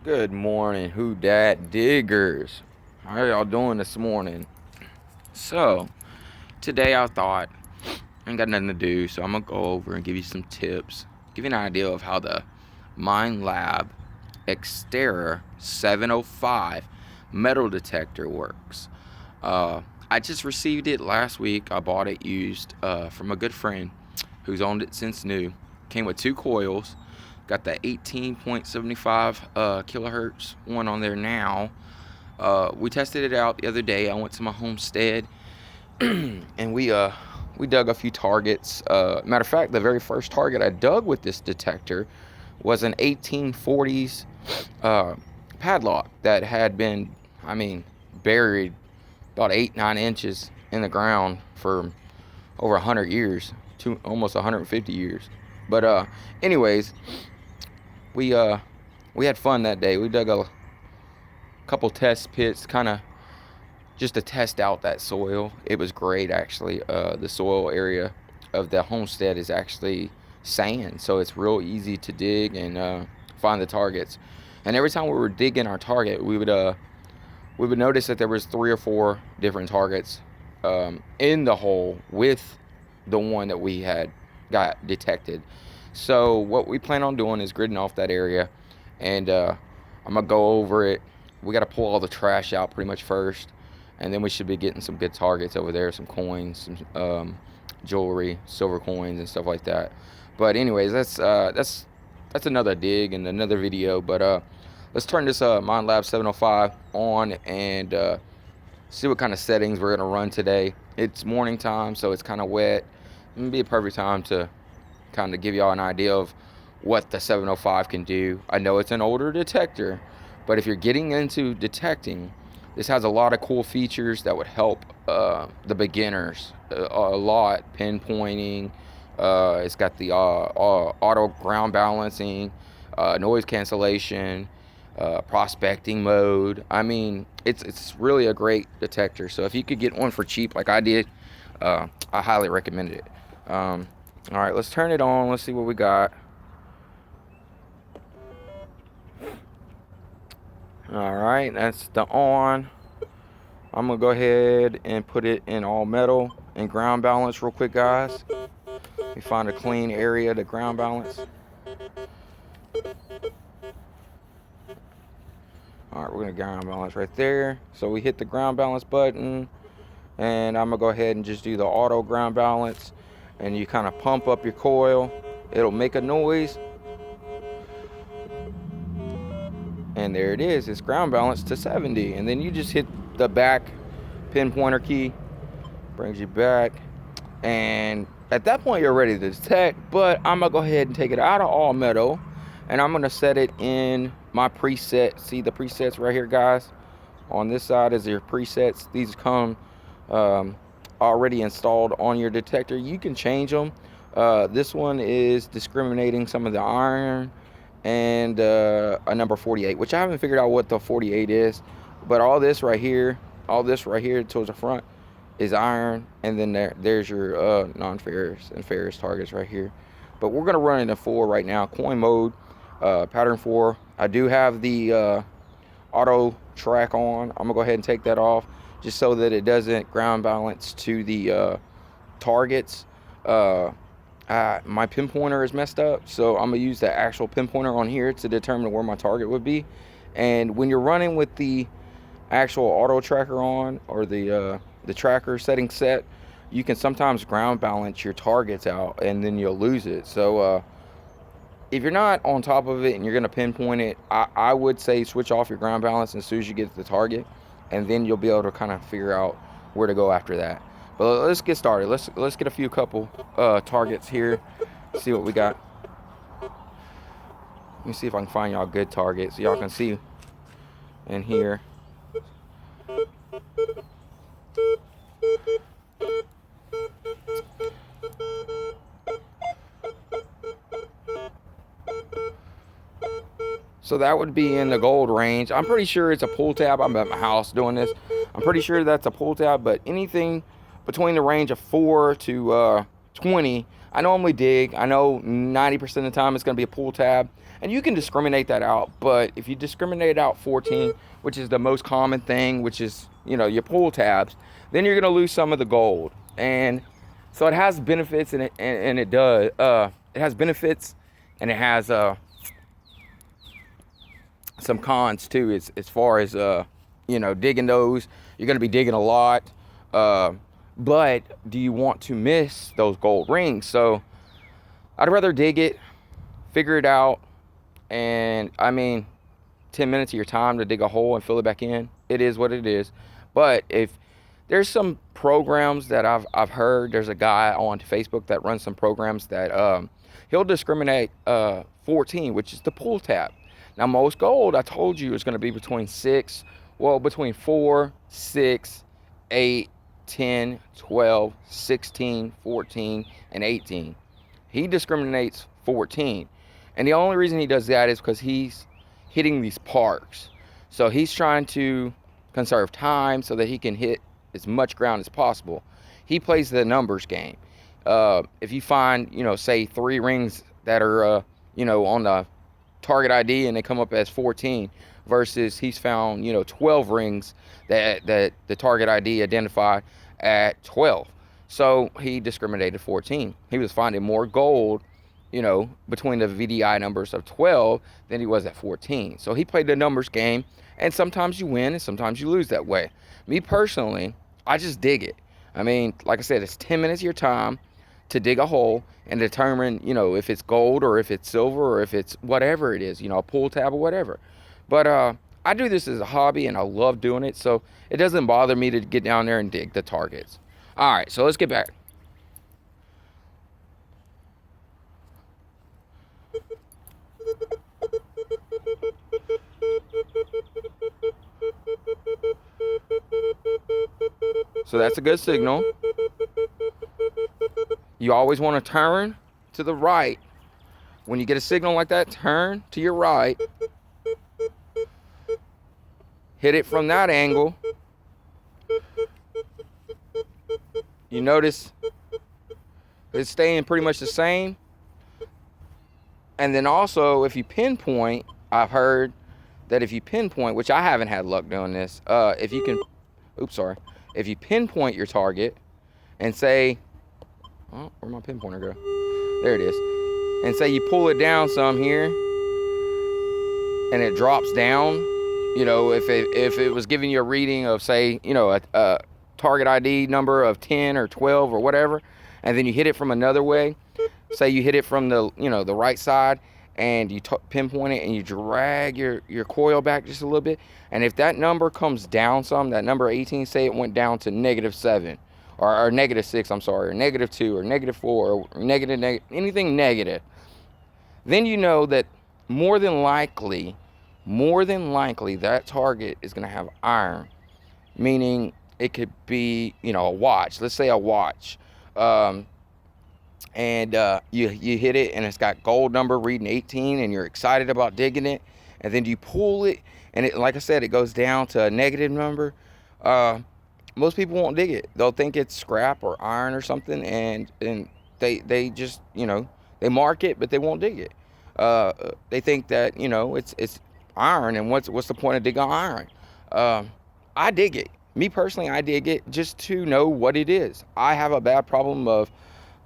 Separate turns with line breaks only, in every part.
Good morning, who dat diggers. How y'all doing this morning? So, today I thought I ain't got nothing to do, so I'm gonna go over and give you some tips, give you an idea of how the Minlab E-Xterra 705 metal detector works. I just received it last week. I bought it used from a good friend who's owned it since new. Came with two coils. Got the 18.75 kilohertz one on there now. We tested it out the other day. I went to my homestead and we dug a few targets. Matter of fact, the very first target I dug with this detector was an 1840s padlock that had been, buried about 8-9 inches in the ground for over 100 years, to almost 150 years. But anyways, we had fun that day. We dug a couple test pits, kind of just to test out that soil. It was great, actually. The soil area of the homestead is actually sand, so it's real easy to dig and find the targets. And every time we were digging our target, we would notice that there was 3 or 4 different targets in the hole with the one that we had got detected. So what we plan on doing is gridding off that area, and I'm gonna go over it. We got to pull all the trash out pretty much first, and then we should be getting some good targets over there, some coins, some jewelry, silver coins and stuff like that. But anyways, that's another dig and another video. But let's turn this Minlab 705 on and see what kind of settings we're gonna run today. It's morning time, so it's kind of wet. It'd be a perfect time to kind of give y'all an idea of what the 705 can do. I know it's an older detector, but if you're getting into detecting, this has a lot of cool features that would help the beginners a lot. Pinpointing, it's got the auto ground balancing, noise cancellation, prospecting mode. It's really a great detector. So if you could get one for cheap like I did, I highly recommend it. All right, let's turn it on. Let's see what we got. All right, that's the on. I'm gonna go ahead and put it in all metal and ground balance real quick, guys. We find a clean area to ground balance. All right, we're gonna ground balance right there. So we hit the ground balance button, and I'm gonna go ahead and just do the auto ground balance. And you kind of pump up your coil. It'll make a noise. And there it is. It's ground balanced to 70. And then you just hit the back pinpointer key. Brings you back. And at that point, you're ready to detect. But I'm going to go ahead and take it out of all metal. And I'm going to set it in my preset. See the presets right here, guys? On this side is your presets. These come already installed on your detector. You can change them. This one is discriminating some of the iron and a number 48, which I haven't figured out what the 48 is. But all this right here towards the front is iron, and then there's your non-ferrous and ferrous targets right here. But we're gonna run into 4 right now, coin mode, pattern 4. I do have the auto track on. I'm gonna go ahead and take that off just so that it doesn't ground balance to the targets. My pinpointer is messed up, so I'm gonna use the actual pinpointer on here to determine where my target would be. And when you're running with the actual auto tracker on, or the tracker setting set, you can sometimes ground balance your targets out and then you'll lose it. So if you're not on top of it and you're gonna pinpoint it, I would say switch off your ground balance as soon as you get to the target, and then you'll be able to kind of figure out where to go after that. But let's get started. Let's get a couple targets here. See what we got. Let me see if I can find y'all good targets. Y'all can see in here. So that would be in the gold range. I'm pretty sure it's a pull tab. I'm at my house doing this. I'm pretty sure that's a pull tab, but anything between the range of 4 to 20, I normally dig. I know 90% of the time it's going to be a pull tab, and you can discriminate that out. But if you discriminate out 14, which is the most common thing, which is, your pull tabs, then you're going to lose some of the gold. And so it has benefits, and it does. It has benefits, and it has some cons too. As far as digging those, you're going to be digging a lot. But do you want to miss those gold rings? So I'd rather dig it, figure it out, and 10 minutes of your time to dig a hole and fill it back in. It is what it is. But if there's some programs that I've heard, there's a guy on Facebook that runs some programs that he'll discriminate 14, which is the pull tab. Now most gold, I told you, is going to be between 4, 6, 8, 10, 12, 16, 14, and 18. He discriminates 14. And the only reason he does that is because he's hitting these parks. So he's trying to conserve time so that he can hit as much ground as possible. He plays the numbers game. If you find, say 3 rings that are, on the target ID and they come up as 14, versus he's found 12 rings that the target ID identified at 12. So he discriminated 14. He was finding more gold between the VDI numbers of 12 than he was at 14. So he played the numbers game, and sometimes you win and sometimes you lose that way. Me personally, I just dig it. Like I said, it's 10 minutes of your time to dig a hole and determine if it's gold or if it's silver or if it's whatever it is, a pull tab or whatever. But I do this as a hobby, and I love doing it, so it doesn't bother me to get down there and dig the targets. All right, so let's get back. So that's a good signal. You always want to turn to the right. When you get a signal like that, turn to your right. Hit it from that angle. You notice it's staying pretty much the same. And then also, if you pinpoint, I've heard that if you pinpoint, which I haven't had luck doing this, if you pinpoint your target and say, oh, where'd my pinpointer go? There it is. And say you pull it down some here and it drops down, if it was giving you a reading of, say, a target ID number of 10 or 12 or whatever, and then you hit it from another way, say you hit it from the, the right side, and you pinpoint it and you drag your coil back just a little bit, and if that number comes down some, that number 18, say it went down to -7 or -6, I'm sorry, or -2 or -4 or anything negative, then you know that more than likely that target is going to have iron, meaning it could be, a watch. Let's say a watch. And you hit it and it's got gold number reading 18 and you're excited about digging it, and then you pull it and it, like I said, it goes down to a negative number. Most people won't dig it. They'll think it's scrap or iron or something, and they just, they mark it, but they won't dig it. They think that, it's iron, and what's the point of digging iron? I dig it. Me personally, I dig it just to know what it is. I have a bad problem of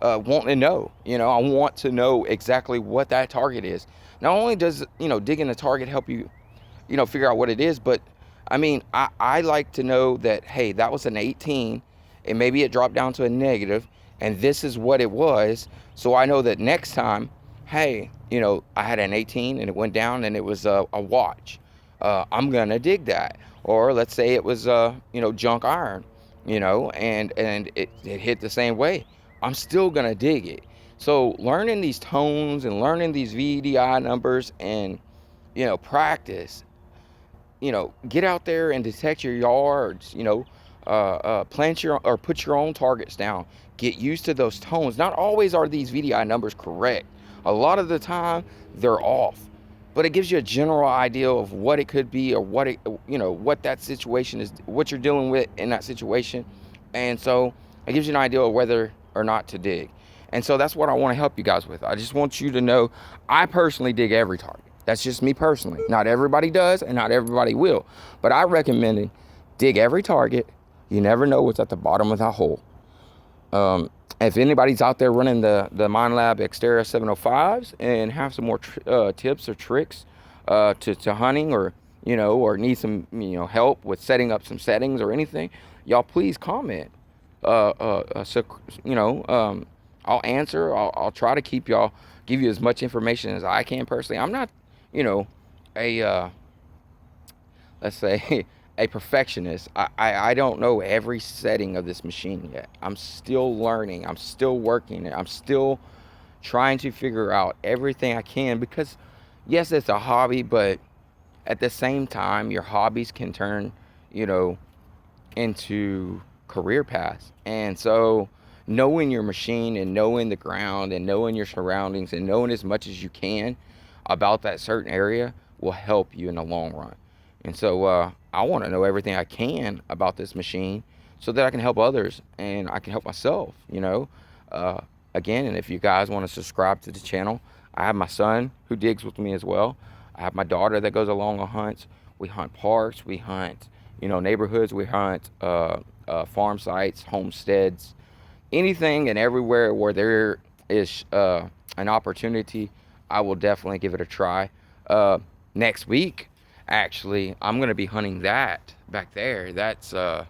wanting to know. I want to know exactly what that target is. Not only does, digging a target help you, figure out what it is, but I like to know that, hey, that was an 18 and maybe it dropped down to a negative, and this is what it was. So I know that next time, hey, I had an 18 and it went down and it was a watch. I'm going to dig that. Or let's say it was, junk iron, and it hit the same way. I'm still going to dig it. So learning these tones and learning these VDI numbers and, practice, get out there and detect your yards, plant put your own targets down. Get used to those tones. Not always are these VDI numbers correct. A lot of the time they're off, but it gives you a general idea of what it could be, or what that situation is, what you're dealing with in that situation. And so it gives you an idea of whether or not to dig. And so that's what I want to help you guys with. I just want you to know I personally dig every target. That's just me personally. Not everybody does and not everybody will. But I recommend it. Dig every target. You never know what's at the bottom of that hole. If anybody's out there running the Minlab E-Xterra 705s and have some more tips or tricks to hunting, or or need some help with setting up some settings or anything, y'all please comment. So I'll answer. I'll try to give you as much information as I can personally. I'm not a let's say a perfectionist. I don't know every setting of this machine yet. I'm still learning. I'm still working. I'm still trying to figure out everything I can, because yes, it's a hobby, but at the same time, your hobbies can turn, into career paths. And so knowing your machine and knowing the ground and knowing your surroundings and knowing as much as you can about that certain area will help you in the long run. And so I want to know everything I can about this machine so that I can help others and I can help myself, again. And if you guys want to subscribe to the channel, I have my son who digs with me as well. I have my daughter that goes along on hunts. We hunt parks, we hunt, neighborhoods, we hunt farm sites, homesteads, anything and everywhere where there is an opportunity. I will definitely give it a try. Next week, actually, I'm going to be hunting that back there. That's a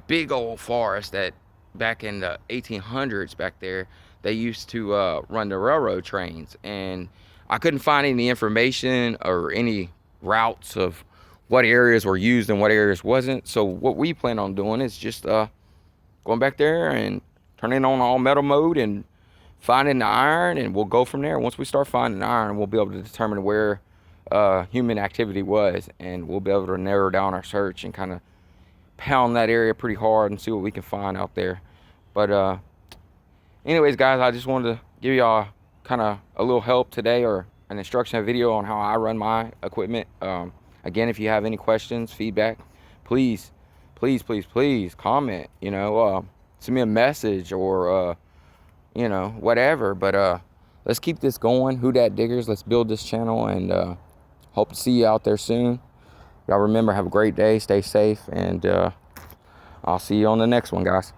big old forest that back in the 1800s back there, they used to run the railroad trains. And I couldn't find any information or any routes of what areas were used and what areas wasn't. So what we plan on doing is just going back there and turning on all metal mode and finding the iron, and we'll go from there. Once we start finding iron, we'll be able to determine where human activity was, and we'll be able to narrow down our search and kind of pound that area pretty hard and see what we can find out there. But anyways, guys, I just wanted to give y'all kind of a little help today, or an instruction video on how I run my equipment. Again, if you have any questions, feedback, please comment, send me a message, or whatever. But let's keep this going. Who Dat Diggers, let's build this channel, and hope to see you out there soon. Y'all remember, have a great day, stay safe, and I'll see you on the next one, guys.